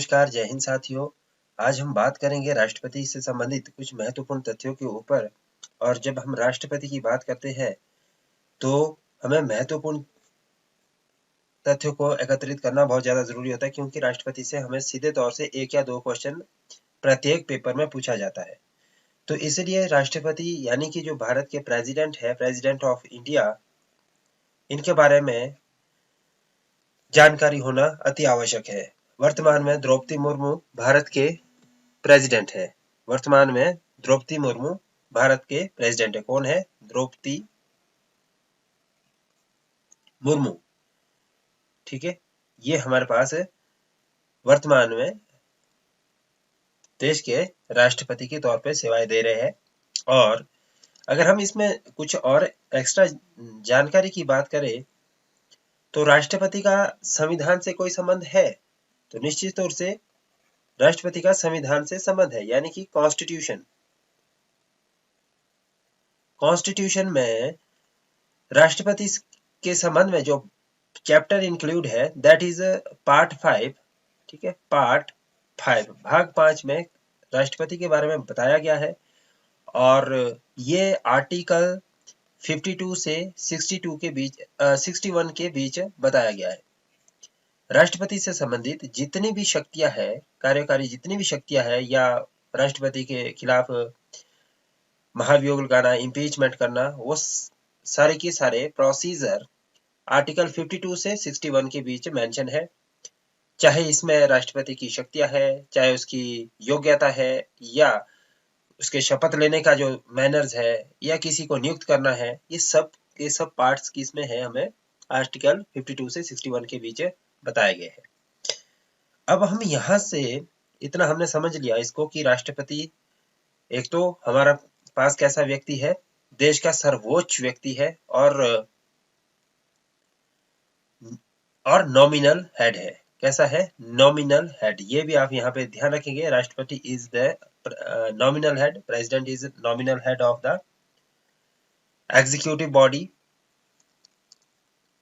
नमस्कार, जय हिंद साथियों। आज हम बात करेंगे राष्ट्रपति से संबंधित कुछ महत्वपूर्ण तथ्यों के ऊपर। और जब हम राष्ट्रपति की बात करते हैं तो हमें महत्वपूर्ण तथ्यों को एकत्रित करना बहुत ज्यादा जरूरी होता है, क्योंकि राष्ट्रपति से हमें सीधे तौर से 1 या 2 क्वेश्चन प्रत्येक पेपर में पूछा जाता है। तो इसलिए राष्ट्रपति यानी कि जो भारत के प्रेसिडेंट है, प्रेसिडेंट ऑफ इंडिया, इनके बारे में जानकारी होना अति आवश्यक है। वर्तमान में द्रौपदी मुर्मू भारत के प्रेसिडेंट है। वर्तमान में द्रौपदी मुर्मू भारत के प्रेसिडेंट है। कौन है? द्रौपदी मुर्मू। ठीक है, ये हमारे पास वर्तमान में देश के राष्ट्रपति के तौर पे सेवाएं दे रहे हैं। और अगर हम इसमें कुछ और एक्स्ट्रा जानकारी की बात करें तो राष्ट्रपति का संविधान से कोई संबंध है? तो निश्चित तौर से राष्ट्रपति का संविधान से संबंध है, यानी कि कॉन्स्टिट्यूशन। कॉन्स्टिट्यूशन में राष्ट्रपति के संबंध में जो चैप्टर इंक्लूड है, दैट इज पार्ट 5। ठीक है, पार्ट 5 भाग 5 में राष्ट्रपति के बारे में बताया गया है। और ये आर्टिकल 52 से 62 के बीच 61 के बीच बताया गया है। राष्ट्रपति से संबंधित जितनी भी शक्तियां है, कार्यकारी जितनी भी शक्तियां है, या राष्ट्रपति के खिलाफ महाभियोग लगाना, इम्पीचमेंट करना, वो सारे के सारे प्रोसीजर आर्टिकल 52 से 61 के बीच मेंशन है। चाहे इसमें राष्ट्रपति की शक्तियां है, चाहे उसकी योग्यता है, या उसके शपथ लेने का जो मैनर्स है, या किसी को नियुक्त करना है, ये सब पार्ट्स किसमें है, हमें आर्टिकल 52 से 61 के बीच बताए गए हैं। अब हम यहाँ से इतना हमने समझ लिया इसको कि राष्ट्रपति एक तो हमारा पास कैसा व्यक्ति है, देश का सर्वोच्च व्यक्ति है, और नॉमिनल हेड है। कैसा है? Nominal head. ये भी आप यहाँ पे ध्यान रखेंगे, राष्ट्रपति is the nominal head, president is nominal head of the executive body.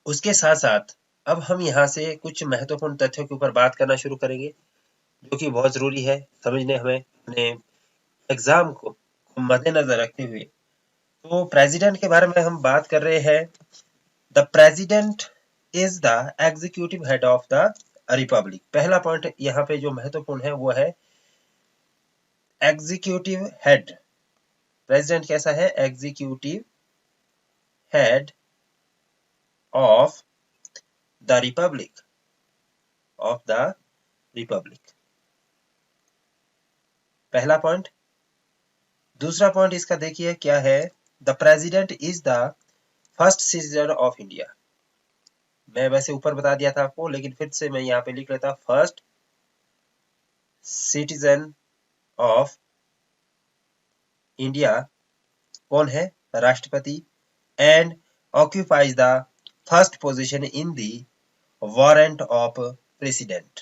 उसके साथ साथ अब हम यहाँ से कुछ महत्वपूर्ण तथ्यों के ऊपर बात करना शुरू करेंगे, जो कि बहुत जरूरी है समझने हमें अपने एग्जाम को मद्देनजर रखते हुए। तो प्रेसिडेंट के बारे में हम बात कर रहे हैं। The president is the executive head of the Republic. पहला पॉइंट यहाँ पे जो महत्वपूर्ण है वो है एग्जीक्यूटिव हेड। प्रेसिडेंट कैसा है? Executive head of the Republic, of the Republic. पहला पॉइंट। दूसरा पॉइंट इसका देखिए क्या है। The president is the first citizen of India. मैं वैसे ऊपर बता दिया था आपको, लेकिन फिर से मैं यहाँ पे लिख लेता, फर्स्ट सिटीजन ऑफ इंडिया। कौन है? राष्ट्रपति। And occupies the first position in the warrant of president.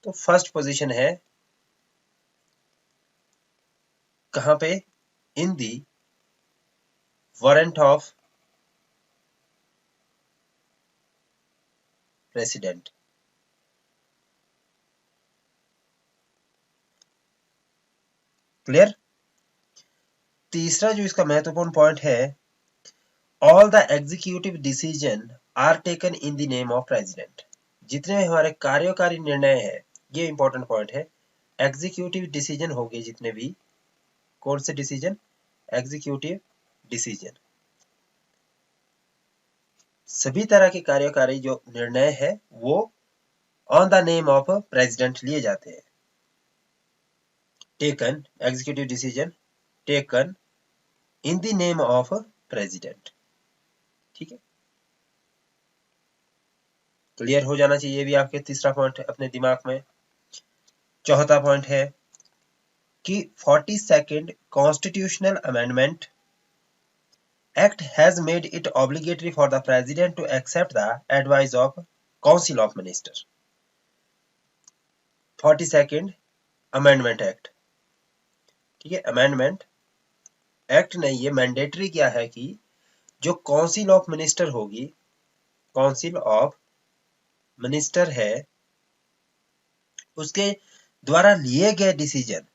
तो फर्स्ट पोजीशन है कहां पे? In the warrant of president. Clear? तीसरा जो इसका महत्वपूर्ण पॉइंट है, all the executive decision are taken in the name of president. जितने हमारे कार्यकारी निर्णय है, ये इंपॉर्टेंट पॉइंट है। एग्जीक्यूटिव डिसीजन हो गए जितने भी, कौन से डिसीजन? Executive decision. सभी तरह के कार्यकारी जो निर्णय है वो on the name of president लिए जाते हैं। Taken, executive decision taken in the name of president. ठीक है, क्लियर हो जाना चाहिए भी आपके तीसरा पॉइंट अपने दिमाग में। चौथा पॉइंट है कि 42nd constitutional amendment act has made it obligatory for the president to accept the advice of council of minister. 42nd amendment act. ठीक है, अमेंडमेंट एक्ट नहीं, ये मैंडेटरी क्या है कि जो काउंसिल ऑफ मिनिस्टर होगी, काउंसिल ऑफ मिनिस्टर है, उसके द्वारा लिए गए डिसीजन,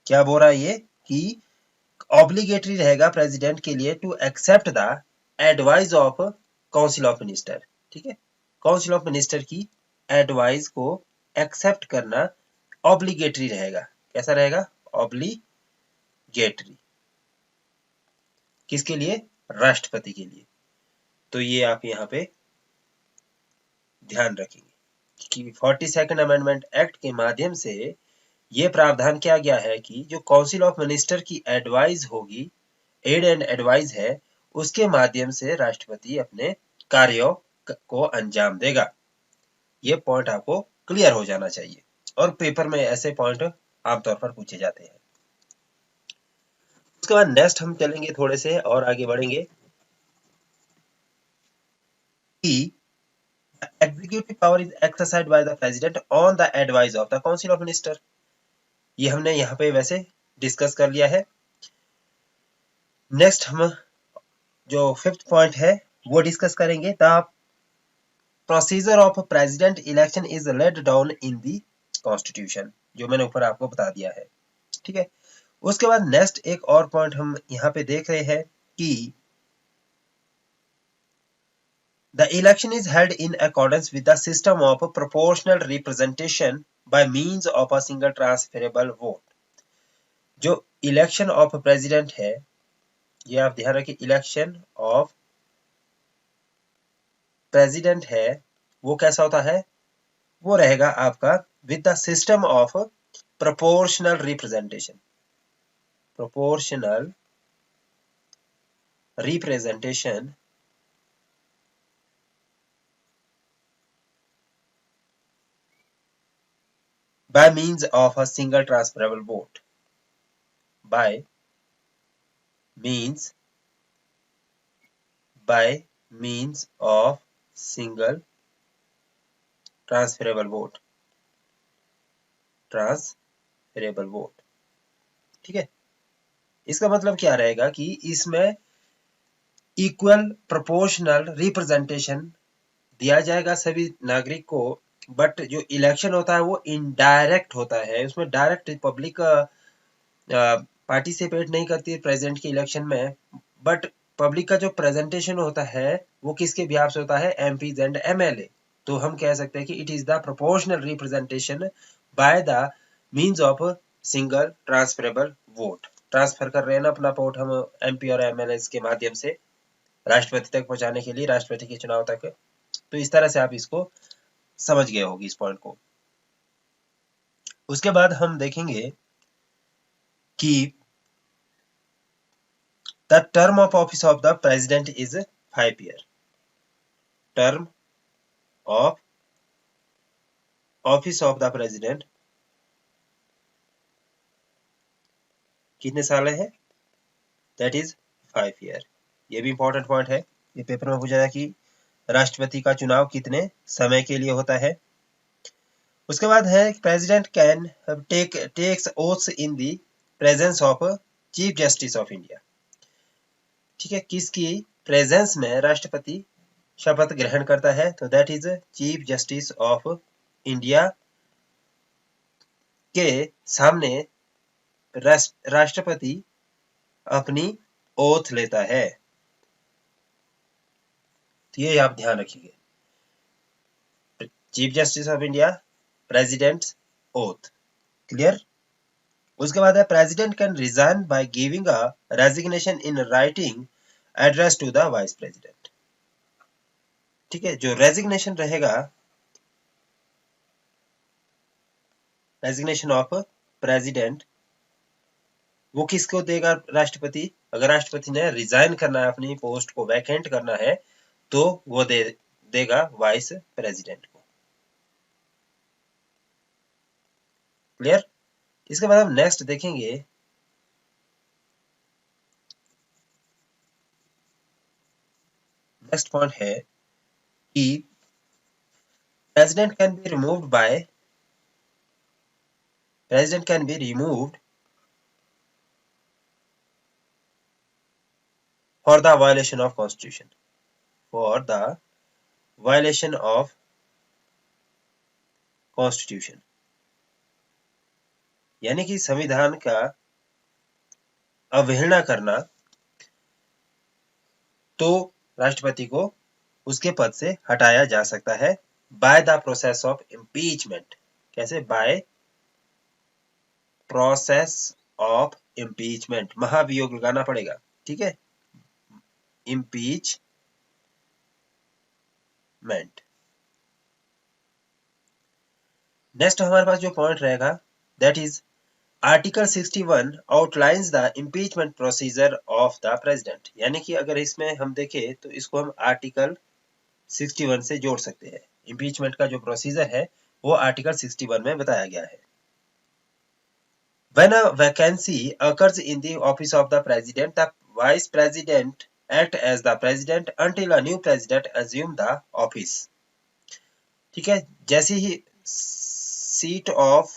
क्या बोल रहा है ये कि ऑब्लिगेटरी रहेगा प्रेसिडेंट के लिए to accept the advice of council of minister. ठीक है, काउंसिल ऑफ मिनिस्टर की एडवाइस को एक्सेप्ट करना ऑब्लिगेटरी रहेगा। कैसा रहेगा? ऑब्लिगेटरी। किसके लिए? राष्ट्रपति के लिए। तो ये आप यहाँ पे ध्यान रखेंगे कि 42nd अमेंडमेंट एक्ट के माध्यम से ये प्रावधान किया गया है कि जो काउंसिल ऑफ मिनिस्टर की एडवाइस होगी, एड एंड एडवाइस है, उसके माध्यम से राष्ट्रपति अपने कार्यों को अंजाम देगा। ये पॉइंट आपको क्लियर हो जाना चाहिए और पेपर में ऐसे पॉइंट आमतौर पर पूछे जाते हैं। उसके बाद नेक्स्ट हम चलेंगे, थोड़े से और आगे बढ़ेंगे कि executive power is exercised by the president on the advice of the council of minister. ये हमने यहाँ पे वैसे डिस्कस कर लिया है। नेक्स्ट हम जो 5th पॉइंट है वो डिस्कस करेंगे। The procedure of president election is laid down in the constitution, जो मैंने ऊपर आपको बता दिया है। ठीक है, उसके बाद नेक्स्ट एक और पॉइंट हम यहाँ पे देख रहे हैं कि the election is held in accordance with the system of proportional representation by means of a single transferable vote. जो इलेक्शन ऑफ प्रेसिडेंट है, ये आप ध्यान रखिए, इलेक्शन ऑफ प्रेसिडेंट है वो कैसा होता है? वो रहेगा आपका with the system of proportional representation. Proportional representation by means of a single transferable vote. By means of single transferable vote. transferable vote। ठीक है, इसका मतलब क्या रहेगा कि इसमें इक्वल प्रोपोर्शनल रिप्रेजेंटेशन दिया जाएगा सभी नागरिक को, बट जो इलेक्शन होता है वो इनडायरेक्ट होता है। उसमें डायरेक्ट पब्लिक पार्टिसिपेट नहीं करती है प्रेसिडेंट के इलेक्शन में, बट पब्लिक का जो प्रेजेंटेशन होता है वो किसके बिहाफ से होता है? MPs and MLA. तो हम कह सकते हैं कि it is the proportional representation by the means of single transferable vote. Transfer कर रहे हैं ना अपना वोट हम एमपी और एमएलए के माध्यम से राष्ट्रपति तक पहुंचाने के लिए, राष्ट्रपति के चुनाव तक। तो इस तरह से आप इसको समझ गए होगी इस पॉइंट को। उसके बाद हम देखेंगे कि the term of office of the president is 5 year। term of office of the president कितने साल है? that is 5 year। ये भी इंपॉर्टेंट पॉइंट है, ये पेपर में पूछा जाए कि राष्ट्रपति का चुनाव कितने समय के लिए होता है। उसके बाद है president can takes oaths in the presence of chief justice of India. ठीक है, किसकी प्रेजेंस में राष्ट्रपति शपथ ग्रहण करता है? तो that is chief justice of India के सामने राष्ट्रपति अपनी ओथ लेता है। तो ये आप ध्यान रखिए, chief justice of India, president, oath. Clear? उसके बाद है president can resign by giving a resignation in writing address to the vice president. ठीक है, जो रेजिग्नेशन रहेगा, रेजिग्नेशन ऑफ प्रेसिडेंट, वो किसको देगा? राष्ट्रपति। अगर राष्ट्रपति ने रिजाइन करना है, अपनी पोस्ट को वैकेंट करना है, तो वो देगा वाइस प्रेसिडेंट को। क्लियर? इसके बाद हम नेक्स्ट देखेंगे नेक्स्ट पॉइंट है कि president can be removed for the violation of constitution. For the violation of constitution. यानी कि संविधान का अवहेलना करना, तो राष्ट्रपति को उसके पद से हटाया जा सकता है by the process of impeachment. कैसे? बाय प्रोसेस ऑफ इम्पीचमेंट, महाभियोग लगाना पड़ेगा, ठीक है, इम्पीचमेंट। नेक्स्ट हमारे पास जो पॉइंट रहेगा that is article 61 outlines the impeachment procedure of the president. यानी कि अगर इसमें हम देखें तो इसको हम आर्टिकल 61 से जोड़ सकते हैं। इम्पीचमेंट का जो प्रोसीजर है वो आर्टिकल 61 में बताया गया है। When a vacancy occurs in the office of the president, the vice president act as the president until a new president assume the office। ठीक है, जैसे ही सीट ऑफ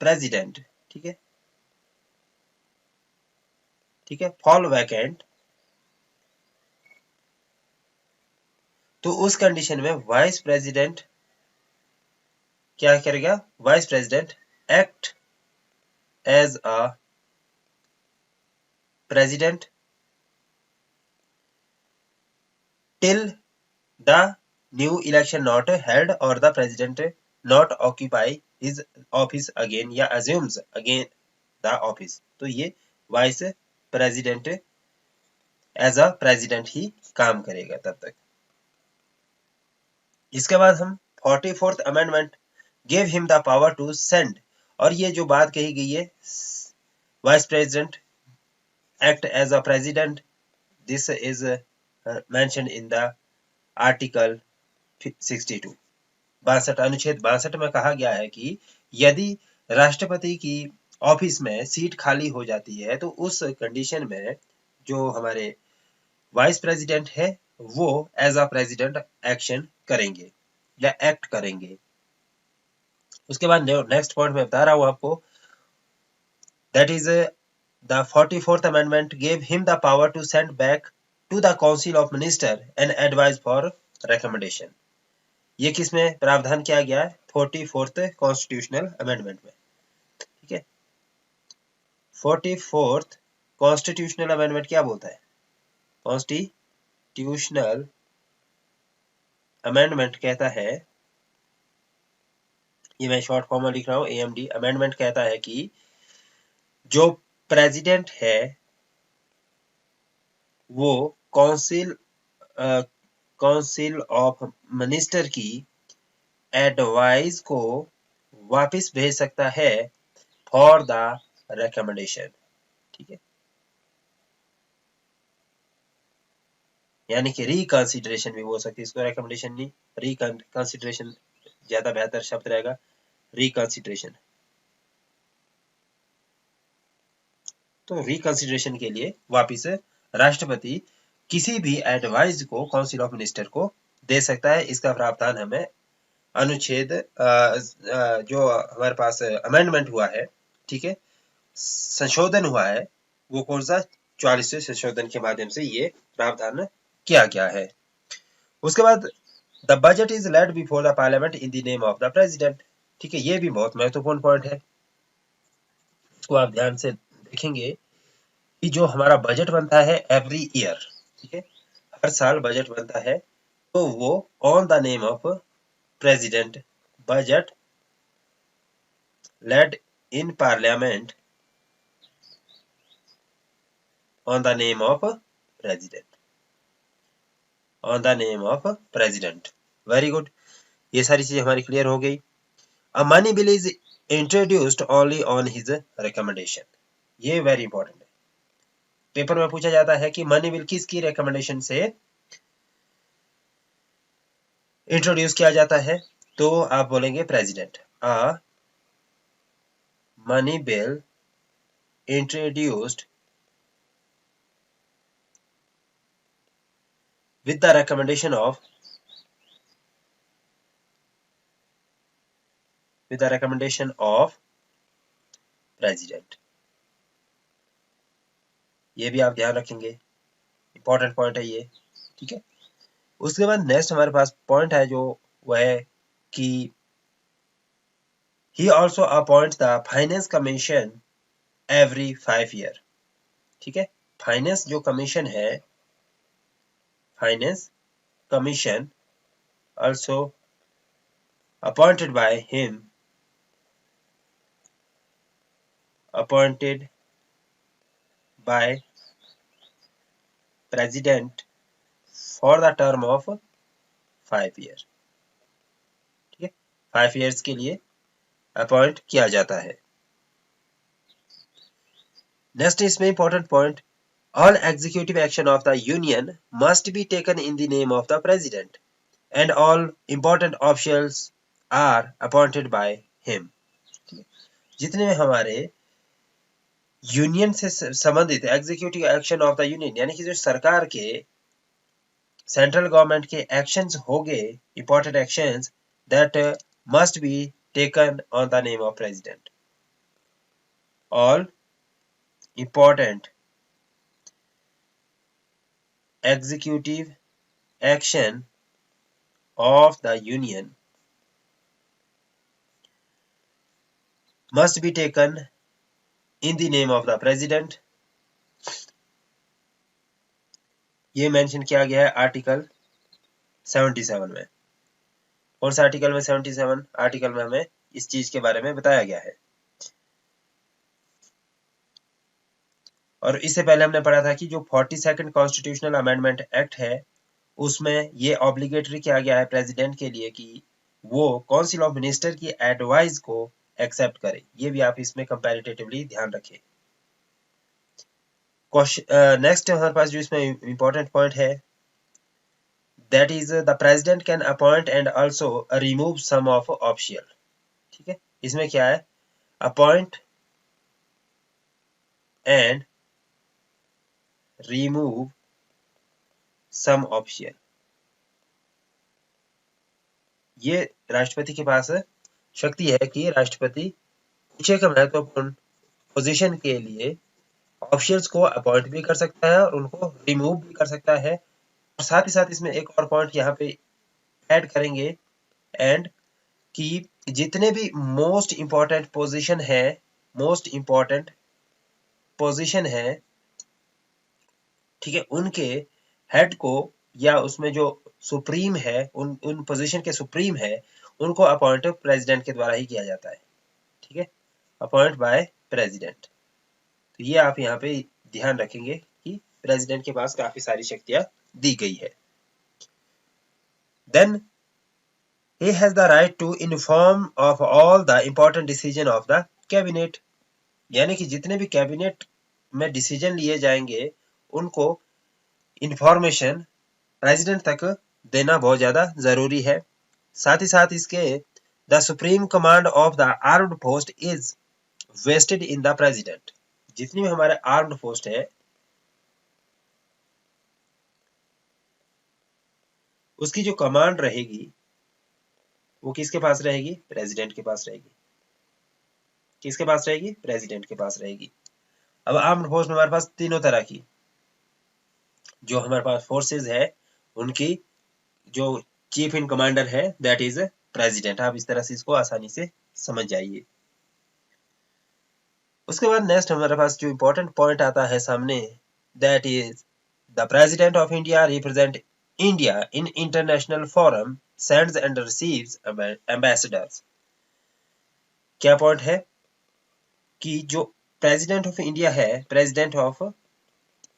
प्रेसिडेंट, ठीक है, ठीक है, फॉल वैकेंट, तो उस कंडीशन में वाइस प्रेसिडेंट क्या करेगा? Vice president act as a president till the new election not held or the president not occupy his office again या assumes again the office। तो ये vice president as a president ही काम करेगा तब तक। इसके बाद हम 44th amendment give him the power to send, और ये जो बात कही गई है vice president act as a president, this is mentioned in the article 62। 62 अनुच्छेद 62 में कहा गया है कि यदि राष्ट्रपति की ऑफिस में सीट खाली हो जाती है तो उस कंडीशन में जो हमारे वाइस प्रेसिडेंट है वो एज अ प्रेसिडेंट एक्शन करेंगे या एक्ट करेंगे। उसके बाद नेक्स्ट पॉइंट में बता रहा हूं आपको, that is the 44th amendment give him the power to send back to the council of minister and advice for recommendation. ये किस में प्रावधान किया गया है? 44th कॉन्स्टिट्यूशनल अमेंडमेंट में, ठीक है। 44th कॉन्स्टिट्यूशनल अमेंडमेंट क्या बोलता है? कॉन्स्टिट्यूशनल अमेंडमेंट कहता है, ये मैं शॉर्ट फॉर्म में लिख रहा हूं, एएमडी अमेंडमेंट कहता है कि जो प्रेसिडेंट है वो काउंसिल ऑफ मिनिस्टर की एडवाइस को वापस भेज सकता है फॉर द रिकमेंडेशन, ठीक है, यानी कि रिकंसिडरेशन भी बोल सकते हैं इसको, रिकमेंडेशन नहीं, रिकंसिडरेशन ज्यादा बेहतर शब्द रहेगा, रिकंसिडरेशन। तो रिकंसिडरेशन के लिए वापिस राष्ट्रपति किसी भी एडवाइस को काउंसिल ऑफ मिनिस्टर को दे सकता है। इसका प्रावधान हमें अनुच्छेद जो हमारे पास अमेंडमेंट हुआ है, ठीक है, संशोधन हुआ है, वो कौन सा? 44वें संशोधन के माध्यम से ये प्रावधान किया गया है। उसके बाद the budget is laid before the parliament in the name of the president, ठीक है, ये भी बहुत महत्वपूर्ण पॉइंट है। इसको आप ध्यान से देखेंगे कि जो हमारा बजट बनता है एवरी ईयर, ठीक है, हर साल बजट बनता है, तो वो on the name of president, budget laid in parliament on the name of president, on the name of president. Very good, ये सारी चीजें हमारी क्लियर हो गई। A money bill is introduced only on his recommendation, ये very important है। Paper में पूछा जाता है कि मनी बिल किसकी रिकमेंडेशन से इंट्रोड्यूस किया जाता है, तो आप बोलेंगे president. A money bill introduced with the recommendation of president, ये भी आप ध्यान रखेंगे, इंपॉर्टेंट पॉइंट है ये, ठीक है। उसके बाद नेक्स्ट हमारे पास पॉइंट है जो वह है कि He also appoints the finance commission every 5 year. ठीक है, फाइनेंस जो कमीशन है, finance commission also appointed by him, appointed by president for the term of 5 year. ठीक है, 5 years के लिए अपॉइंट किया जाता है। नेक्स्ट इसमें important point, all executive action of the union must be taken in the name of the president and all important officials are appointed by him. जितने में हमारे यूनियन से संबंधित executive action of the union यानी कि जो सरकार के सेंट्रल गवर्नमेंट के एक्शंस होंगे, important actions that must be taken on the name of president. All important executive action of the union must be taken in the name of the president। ये mention किया गया है article 77 में। कौन सा article में? 77 article में हमें इस चीज के बारे में बताया गया है। और इससे पहले हमने पढ़ा था कि जो 42nd कॉन्स्टिट्यूशनल अमेंडमेंट एक्ट है उसमें ये ऑब्लिगेटरी किया गया है प्रेसिडेंट के लिए कि वो काउंसिल ऑफ मिनिस्टर की एडवाइस को एक्सेप्ट करे। ये भी आप इसमें कंपैरेटिवली ध्यान रखें। नेक्स्ट हमारे पास जो इसमें इंपॉर्टेंट पॉइंट है, that is the president can appoint and also remove some of official. ठीक है, इसमें क्या है? Appoint and remove some official. ये राष्ट्रपति के पास शक्ति है कि राष्ट्रपति कुछ एक महत्वपूर्ण पोजीशन के लिए ऑफिशियल्स को अपॉइंट भी कर सकता है और उनको रिमूव भी कर सकता है। और साथ ही साथ इसमें एक और पॉइंट यहाँ पे ऐड करेंगे एंड कि जितने भी मोस्ट इंपॉर्टेंट पोजीशन है, मोस्ट इंपॉर्टेंट पोजीशन है, ठीक है, उनके हेड को या उसमें जो सुप्रीम है, उन पोजीशन के सुप्रीम है, उनको अपॉइंट प्रेसिडेंट के द्वारा ही किया जाता है। ठीक है, अपॉइंट बाय प्रेसिडेंट। तो ये आप यहाँ पे ध्यान रखेंगे कि प्रेसिडेंट के पास काफी सारी शक्तियां दी गई है। Then he has the right to inform of all the important decision of the cabinet, यानी कि जितने भी कैबिनेट में डिसीजन लिए जाएंगे उनको इंफॉर्मेशन प्रेसिडेंट तक देना बहुत ज्यादा जरूरी है। साथ ही साथ इसके the supreme command of the armed force is vested in the president. जितनी भी हमारे आर्म्ड फोर्स है उसकी जो कमांड रहेगी वो किसके पास रहेगी? प्रेसिडेंट के पास रहेगी। किसके पास रहेगी? प्रेसिडेंट के पास रहेगी। अब आर्म्ड फोर्स में हमारे पास तीनों तरह की जो हमारे पास फोर्सेस है उनकी जो चीफ इन कमांडर है दैट इज प्रेसिडेंट। आप इस तरह से इसको आसानी से समझ जाइए। उसके बाद नेक्स्ट हमारे पास जो इंपॉर्टेंट पॉइंट आता है सामने, that is the president of India represent India in international forum, sends and receives ambassadors. क्या पॉइंट है कि जो प्रेसिडेंट ऑफ इंडिया है, प्रेसिडेंट ऑफ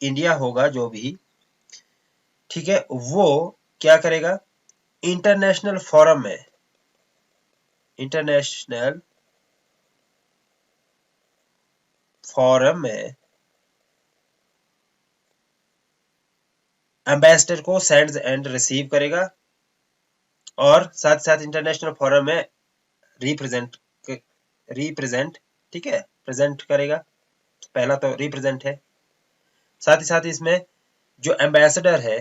इंडिया होगा जो भी, ठीक है, वो क्या करेगा? इंटरनेशनल फोरम में, इंटरनेशनल फोरम में एम्बेसडर को सेंड्स एंड रिसीव करेगा और साथ साथ इंटरनेशनल फोरम में रिप्रेजेंट, ठीक है, प्रेजेंट करेगा। पहला तो रिप्रेजेंट है। साथ ही साथ इसमें जो एम्बेसडर है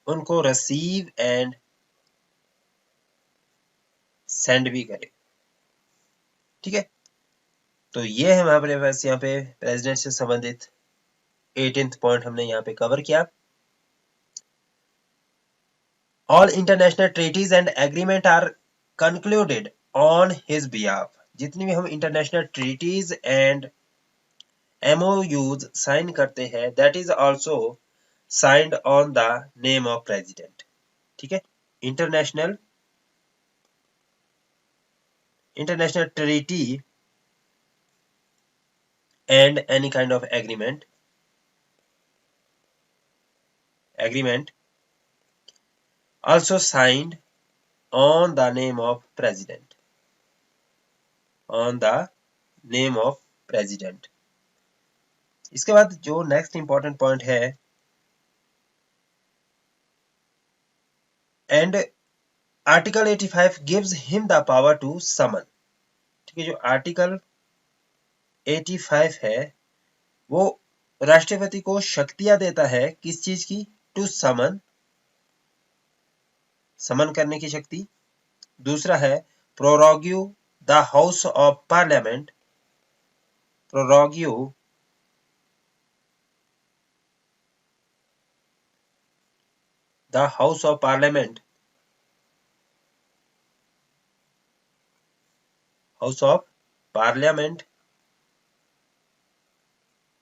उनको रिसीव एंड सेंड भी करे। ठीक है, तो ये है हमारे पास यहाँ पे प्रेसिडेंट से संबंधित 18th पॉइंट हमने यहाँ पे कवर किया। All international treaties and agreement are concluded on his behalf. जितनी भी हम international treaties and MOUs sign करते हैं, that is also signed on the name of president. ठीक है, international treaty and any kind of agreement also signed on the name of president. इसके बाद जो नेक्स्ट इंपॉर्टेंट पॉइंट है, and article 85 gives him the power to summon. ठीक है, जो article 85 है वो राष्ट्रपति को शक्तियां देता है, किस चीज की? टू समन करने की शक्ति. दूसरा है prorogue the house of parliament. The House of Parliament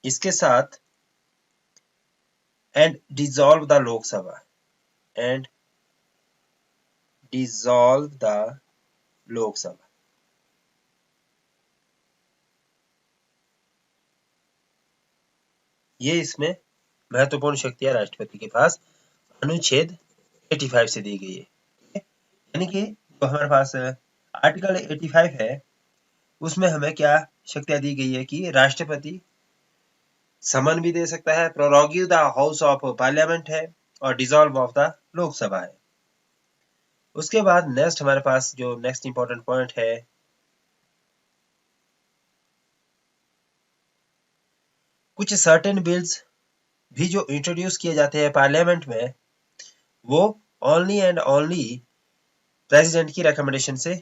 इसके साथ and dissolve the Lok Sabha ये इसमें महत्वपूर्ण शक्तियां राष्ट्रपति के पास अनुच्छेद 85 से दी गई है. यानी कि जो हमारे पास आर्टिकल 85 है उसमें हमें क्या शक्तियां दी गई है कि राष्ट्रपति समन भी दे सकता है, prorogue the house of parliament है और डिसॉल्व ऑफ द लोकसभा है. उसके बाद नेक्स्ट हमारे पास जो नेक्स्ट इंपॉर्टेंट पॉइंट है, कुछ सर्टेन बिल्स भी जो इंट्रोड्यूस किए जाते हैं पार्लियामेंट में वो ओनली एंड ओनली प्रेसिडेंट की रिकमेंडेशन से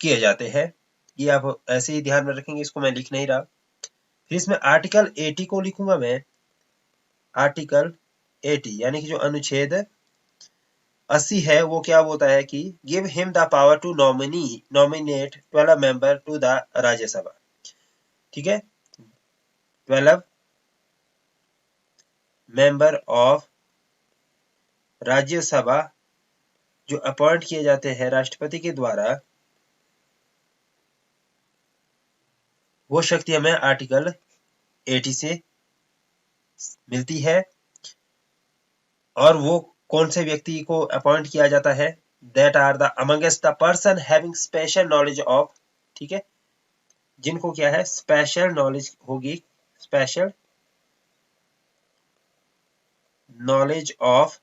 किए जाते हैं. ये आप ऐसे ही ध्यान में रखेंगे, इसको मैं लिख नहीं रहा. फिर इसमें आर्टिकल 80 को लिखूंगा मैं. आर्टिकल 80 यानी कि जो अनुच्छेद 80 है वो क्या बोलता है कि give him the power to nominate 12 member to the Rajya Sabha. ठीक है, 12 मेंबर ऑफ राज्यसभा जो अपॉइंट किए जाते हैं राष्ट्रपति के द्वारा, वो शक्ति हमें आर्टिकल 80 से मिलती है. और वो कौन से व्यक्ति को अपॉइंट किया जाता है? That are the amongst the person having special knowledge of. ठीक है, जिनको क्या है स्पेशल नॉलेज होगी, special knowledge of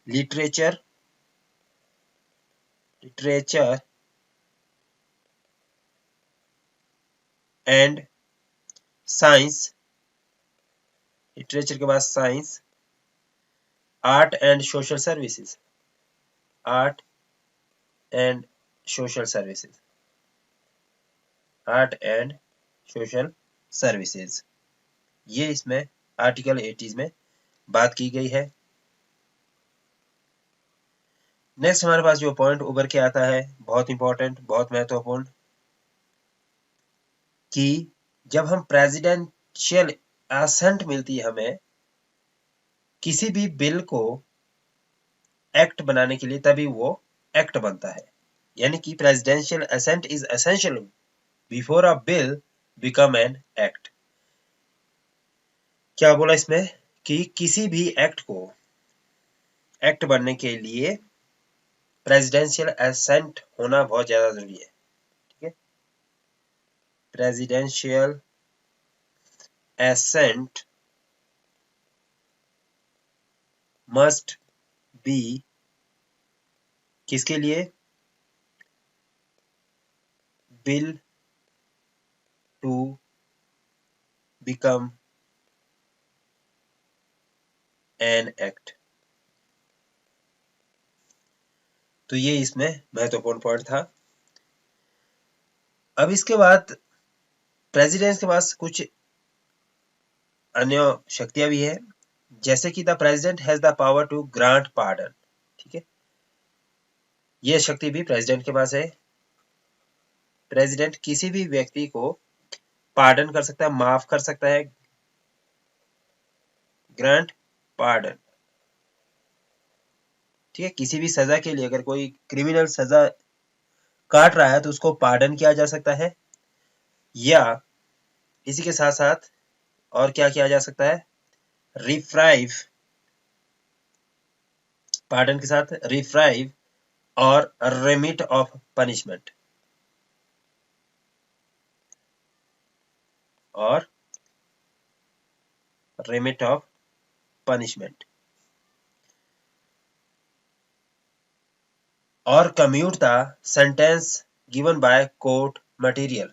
literature and science. Literature के बाद science, art and social services. ये इसमें आर्टिकल 80 में बात की गई है. नेक्स्ट हमारे पास जो पॉइंट उभर के आता है, बहुत इंपॉर्टेंट, बहुत महत्वपूर्ण, कि जब हम प्रेसिडेंशियल असेंट मिलती है हमें किसी भी बिल को एक्ट बनाने के लिए, तभी वो एक्ट बनता है. यानी कि presidential assent is essential before a bill become an act. क्या बोला इसमें कि किसी भी एक्ट को एक्ट बनने के लिए प्रेसिडेंशियल असेंट होना बहुत ज्यादा जरूरी है. ठीक है, प्रेसिडेंशियल assent must be किसके लिए? Bill to become an act. तो ये इसमें महत्वपूर्ण पॉइंट था. अब इसके बाद प्रेसिडेंट के पास कुछ अन्य शक्तियां भी है, जैसे कि the president has the power to grant pardon. ठीक है, ये शक्ति भी प्रेसिडेंट के पास है. प्रेसिडेंट किसी भी व्यक्ति को पार्डन कर सकता है, माफ कर सकता है, ग्रांट पार्डन। ठीक है, किसी भी सजा के लिए अगर कोई क्रिमिनल सजा काट रहा है तो उसको पार्डन किया जा सकता है, या इसी के साथ साथ और क्या किया जा सकता है, रिफ्राइव, पार्डन के साथ रिफ्राइव और रेमिट ऑफ पनिशमेंट, और रेमिट ऑफ पनिशमेंट, और commute the sentence given by court material.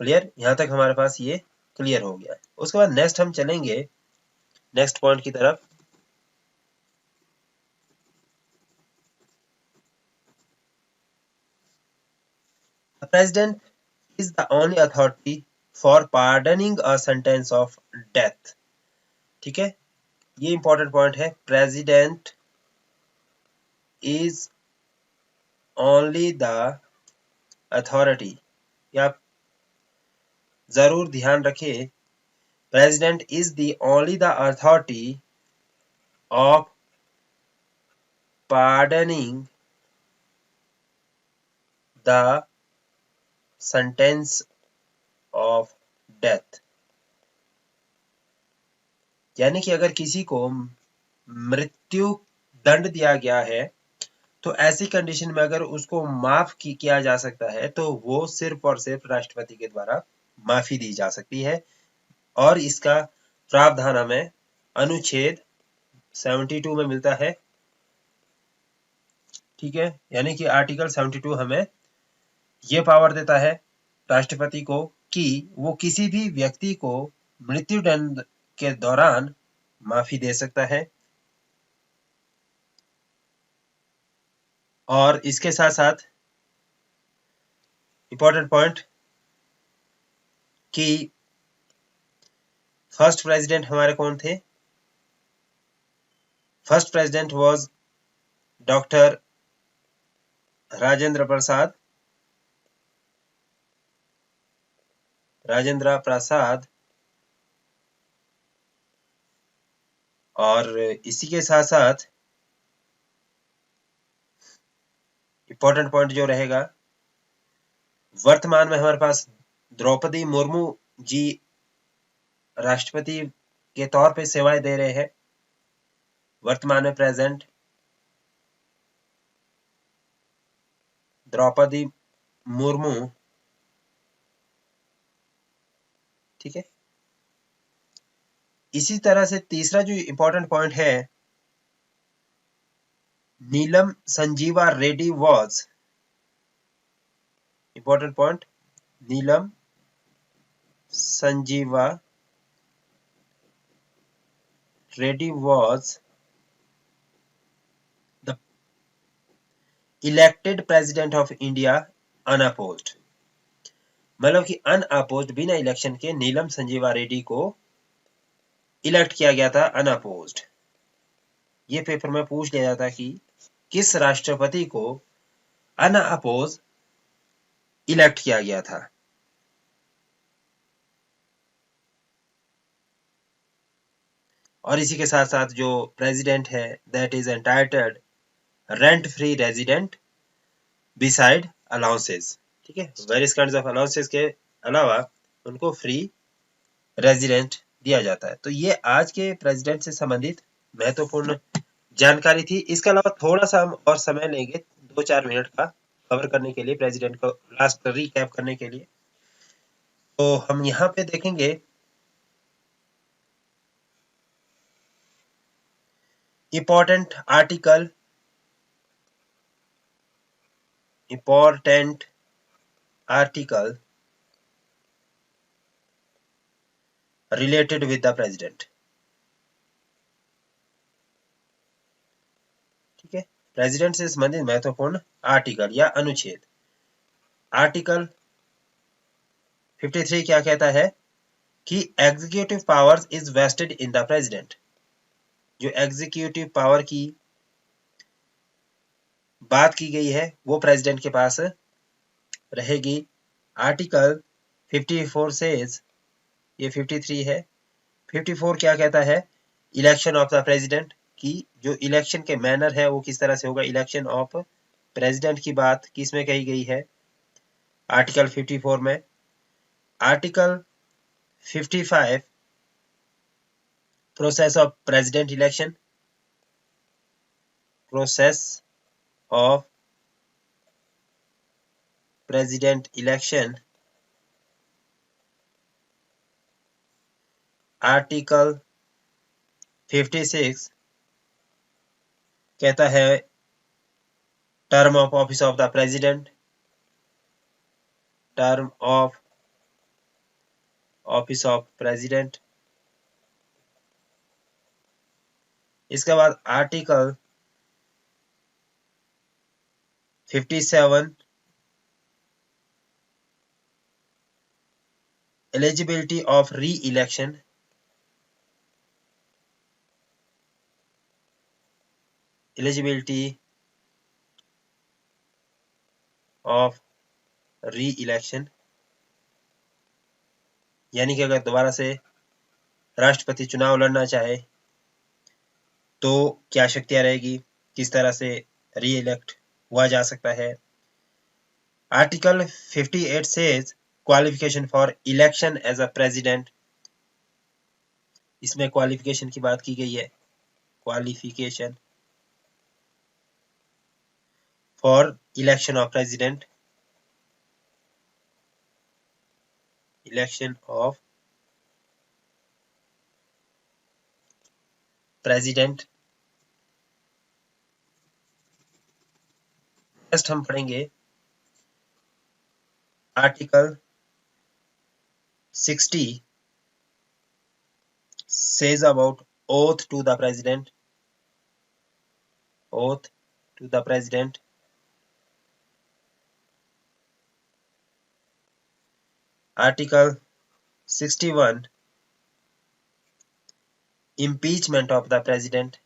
Clear, यहां तक हमारे पास ये क्लियर हो गया। उसके बाद नेक्स्ट हम चलेंगे नेक्स्ट पॉइंट की तरफ। The president is the only authority for pardoning a sentence of death। ठीक है, ये इंपॉर्टेंट पॉइंट है। President is only the authority, या जरूर ध्यान रखिए, president is the only the authority of pardoning the sentence of death। यानी कि अगर किसी को मृत्यु दंड दिया गया है तो ऐसी कंडीशन में अगर उसको माफ किया जा सकता है तो वो सिर्फ और सिर्फ राष्ट्रपति के द्वारा माफी दी जा सकती है, और इसका प्रावधान हमें अनुच्छेद 72 में मिलता है। ठीक है, यानी कि आर्टिकल 72 हमें ये पावर देता है राष्ट्रपति को कि वो किसी भी व्यक्ति को मृत्युदंड के दौरान माफी दे सकता है। और इसके साथ साथ इंपॉर्टेंट पॉइंट कि फर्स्ट प्रेसिडेंट हमारे कौन थे? First president was doctor Rajendra Prasad, Rajendra Prasad. और इसी के साथ साथ इंपॉर्टेंट पॉइंट जो रहेगा, वर्तमान में हमारे पास द्रौपदी मुर्मू जी राष्ट्रपति के तौर पे सेवाएं दे रहे हैं, वर्तमान में प्रेजेंट द्रौपदी मुर्मू। ठीक है, इसी तरह से तीसरा जो इंपॉर्टेंट पॉइंट है, Neelam Sanjiva Reddy was, important point, Neelam Sanjiva Reddy was the elected president of India unopposed. मतलब कि अनअपोज्ड, बिना इलेक्शन के नीलम संजीवा रेड्डी को इलेक्ट किया गया था अनअपोज्ड। ये पेपर में पूछ लिया जाता कि किस राष्ट्रपति को अनअपोज इलेक्ट किया गया था। और इसी के साथ साथ जो प्रेसिडेंट है that is entitled rent free resident beside allowances. ठीक है, वेरियस काइंड्स ऑफ अलाउंसेस के अलावा उनको फ्री रेजिडेंट दिया जाता है। तो ये आज के प्रेसिडेंट से संबंधित महत्वपूर्ण जानकारी थी। इसके अलावा थोड़ा सा हम और समय लेंगे 2-4 मिनट का कवर करने के लिए, प्रेसिडेंट को लास्ट रिकैप करने के लिए। तो हम यहाँ पे देखेंगे important article related with the president। ठीक है, प्रेसिडेंट से संबंधित महत्वपूर्ण आर्टिकल या अनुच्छेद। आर्टिकल 53 क्या कहता है कि executive powers is vested in the president. जो एग्जीक्यूटिव पावर की बात की गई है वो प्रेसिडेंट के पास रहेगी। आर्टिकल 54 सेज, ये 53 है, 54 क्या कहता है, इलेक्शन ऑफ द प्रेसिडेंट की जो इलेक्शन के मैनर है वो किस तरह से होगा। इलेक्शन ऑफ प्रेसिडेंट की बात किसमें कही गई है, आर्टिकल 54 में। Article 55 process of president election, process of president election. Article 56 कहता है term of office of the president, term of office of president. इसके बाद आर्टिकल 57 एलिजिबिलिटी ऑफ री इलेक्शन, एलिजिबिलिटी ऑफ री इलेक्शन, यानी कि अगर दोबारा से राष्ट्रपति चुनाव लड़ना चाहे तो क्या शक्तियां रहेगी, किस तरह से री इलेक्ट हुआ जा सकता है। Article 58 says qualification for election as a president, इसमें क्वालिफिकेशन की बात की गई है, qualification for election of president, election of president. Next हम पढ़ेंगे article 60 says about oath to the president, oath to the president। Article 61 impeachment of the president,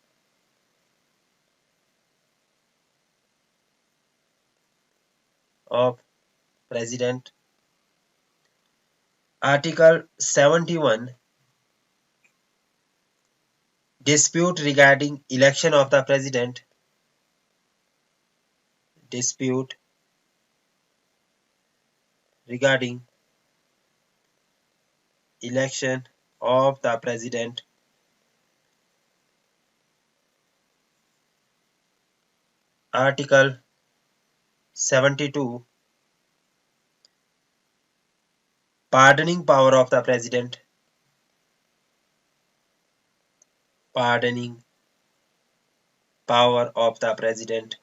of president। Article 71 dispute regarding election of the president, dispute regarding election of the president। Article 72 pardoning power of the president, pardoning power of the president।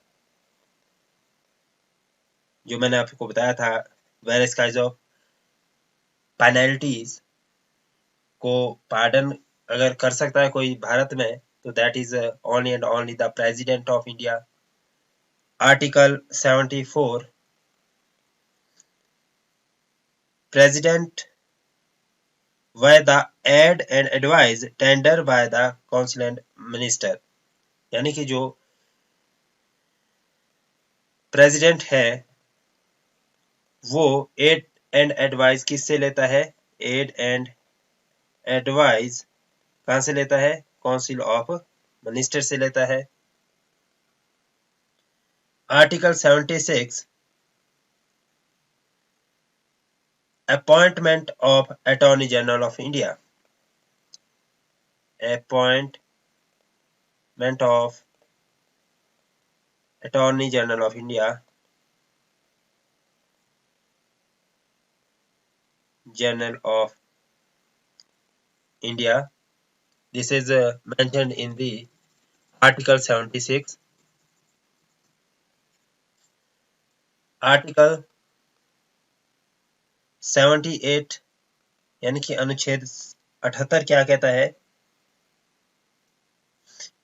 जो मैंने आपको बताया था various kinds of penalties को pardon अगर कर सकता है कोई भारत में तो that is only and only the president of India. Article 74 president by the aid and advice tender by the council and minister, यानी कि जो प्रेसिडेंट है वो एड एंड एडवाइस किससे लेता है, एड एंड एडवाइस कहां से लेता है, काउंसिल ऑफ मिनिस्टर से लेता है। Article 76 appointment of attorney general of India, appointment of attorney general of India, general of India. This is mentioned in the Article 76। Article 78 यानी कि अनुच्छेद 78 क्या कहता है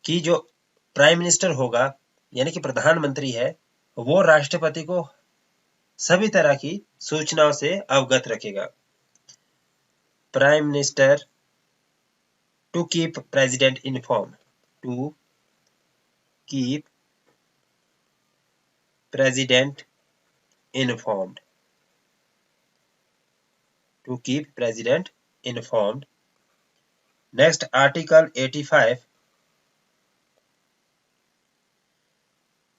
कि जो प्राइम मिनिस्टर होगा यानी कि प्रधानमंत्री है वो राष्ट्रपति को सभी तरह की सूचनाओं से अवगत रखेगा। Prime minister to keep president inform, to keep president informed. To keep president informed. Next, Article 85,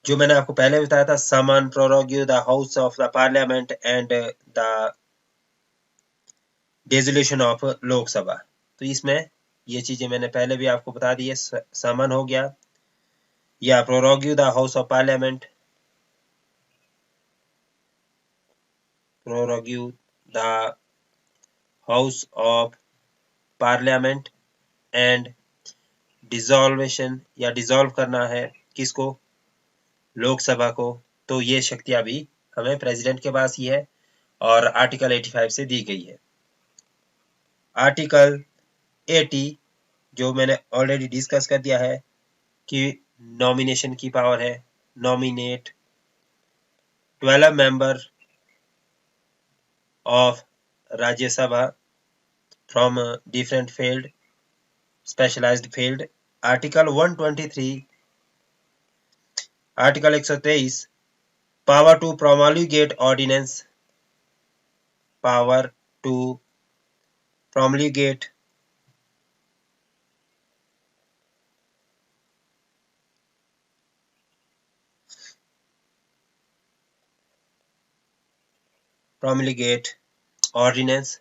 जो मैंने आपको पहले बताया था, summon, prorogue the House of the Parliament and the dissolution of लोक सभा। तो इसमें ये चीजें मैंने पहले भी आपको बता दी है, समन हो गया या prorogue the house of parliament, prorogue the house of parliament and dissolvation, या डिसॉल्व करना है किसको, लोकसभा को। तो ये शक्तियां भी हमें प्रेसिडेंट के पास ही है और आर्टिकल 85 से दी गई है। आर्टिकल 80 जो मैंने ऑलरेडी डिस्कस कर दिया है कि नॉमिनेशन की पावर है, nominate 12 member of Rajya Sabha from different field, specialized field. Article 123, article 123, power to promulgate ordinance, power to promulgate ordinance।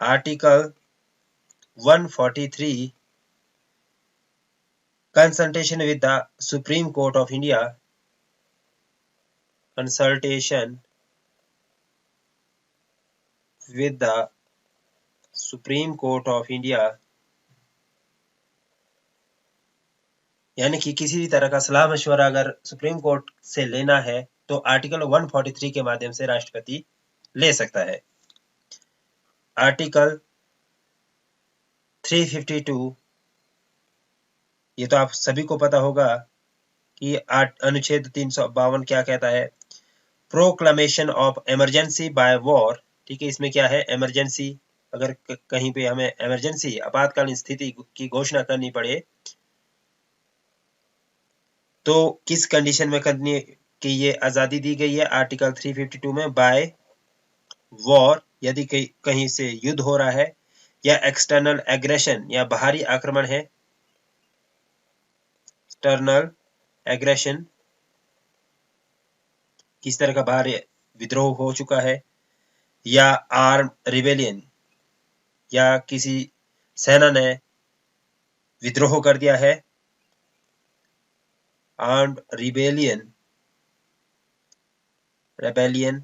Article 143, consultation with the Supreme Court of India, consultation with the Supreme Court of India, यानी कि किसी भी तरह का सलाह मशवरा अगर supreme court से लेना है तो आर्टिकल 143 के माध्यम से राष्ट्रपति ले सकता है। आर्टिकल 352, ये तो आप सभी को पता होगा कि अनुच्छेद 352 क्या कहता है, proclamation of emergency by war. ठीक है, इसमें क्या है, इमरजेंसी, अगर कहीं पे हमें इमरजेंसी आपातकालीन स्थिति की घोषणा करनी पड़े तो किस कंडीशन में करनी कि ये आजादी दी गई है। आर्टिकल 352 में बाय वॉर, यदि कहीं से युद्ध हो रहा है, या एक्सटर्नल एग्रेशन, या बाहरी आक्रमण है, एक्सटर्नल एग्रेशन, किस तरह का बाहरी विद्रोह हो चुका है, या आर्म रिबेलियन, या किसी सेना ने विद्रोह कर दिया है, आर्म्ड रिबेलियन, रेबेलियन।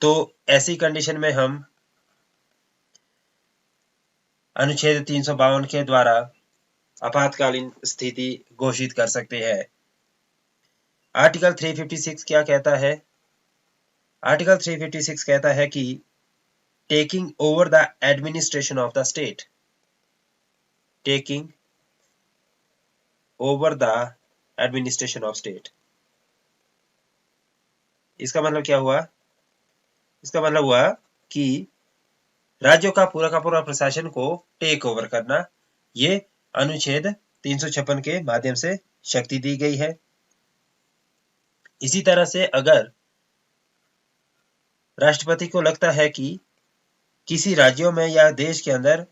तो ऐसी कंडीशन में हम अनुच्छेद 352 के द्वारा आपातकालीन स्थिति घोषित कर सकते हैं। आर्टिकल 356 क्या कहता है, आर्टिकल 356 कहता है कि taking over the administration of the state, taking over the administration of state. इसका मतलब क्या हुआ, इसका मतलब हुआ कि राज्यों का पूरा प्रशासन को टेक ओवर करना, ये अनुच्छेद 356 के माध्यम से शक्ति दी गई है। इसी तरह से अगर राष्ट्रपति को लगता है कि किसी राज्यों में या देश के अंदर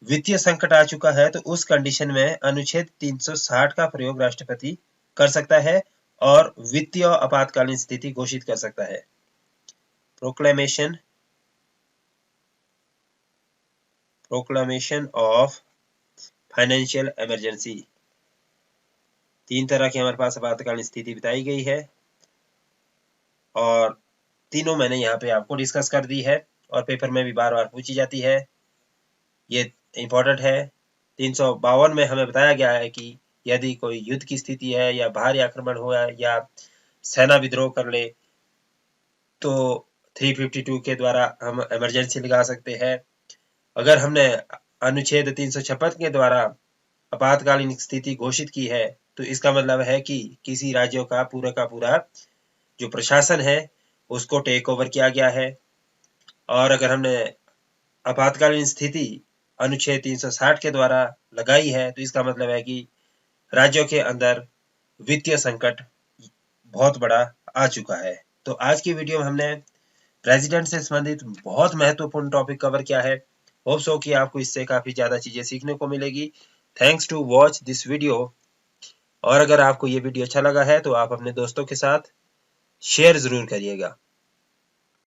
वित्तीय संकट आ चुका है तो उस कंडीशन में अनुच्छेद 360 का प्रयोग राष्ट्रपति कर सकता है और वित्तीय आपातकालीन स्थिति घोषित कर सकता है। Proclamation of financial emergency. 3 तरह की हमारे पास आपातकालीन स्थिति बताई गई है और तीनों मैंने यहाँ पे आपको डिस्कस कर दी है और पेपर में भी बार बार पूछी जाती है, ये इम्पोर्टेंट है। 352 में हमें बताया गया है कि यदि कोई युद्ध की स्थिति है या बाहरी आक्रमण हुआ या सेना विद्रोह कर ले तो 352 के द्वारा हम इमरजेंसी लगा सकते हैं। अगर हमने अनुच्छेद 356 के द्वारा आपातकालीन स्थिति घोषित की है तो इसका मतलब है कि किसी राज्यों का पूरा जो प्रशासन है उसको टेक ओवर किया गया है। और अगर हमने आपातकालीन स्थिति अनुच्छेद 360 के द्वारा लगाई है, तो इसका मतलब है कि राज्यों के अंदर वित्तीय संकट बहुत बड़ा आ चुका है। तो आज की वीडियो में हमने प्रेसिडेंट से संबंधित बहुत महत्वपूर्ण टॉपिक कवर किया है। होप सो कि आपको इससे काफी ज्यादा चीजें सीखने को मिलेगी। Thanks to watch this video. और अगर आपको ये वीडियो अच्छा लगा है तो आप अपने दोस्तों के साथ शेयर जरूर करिएगा।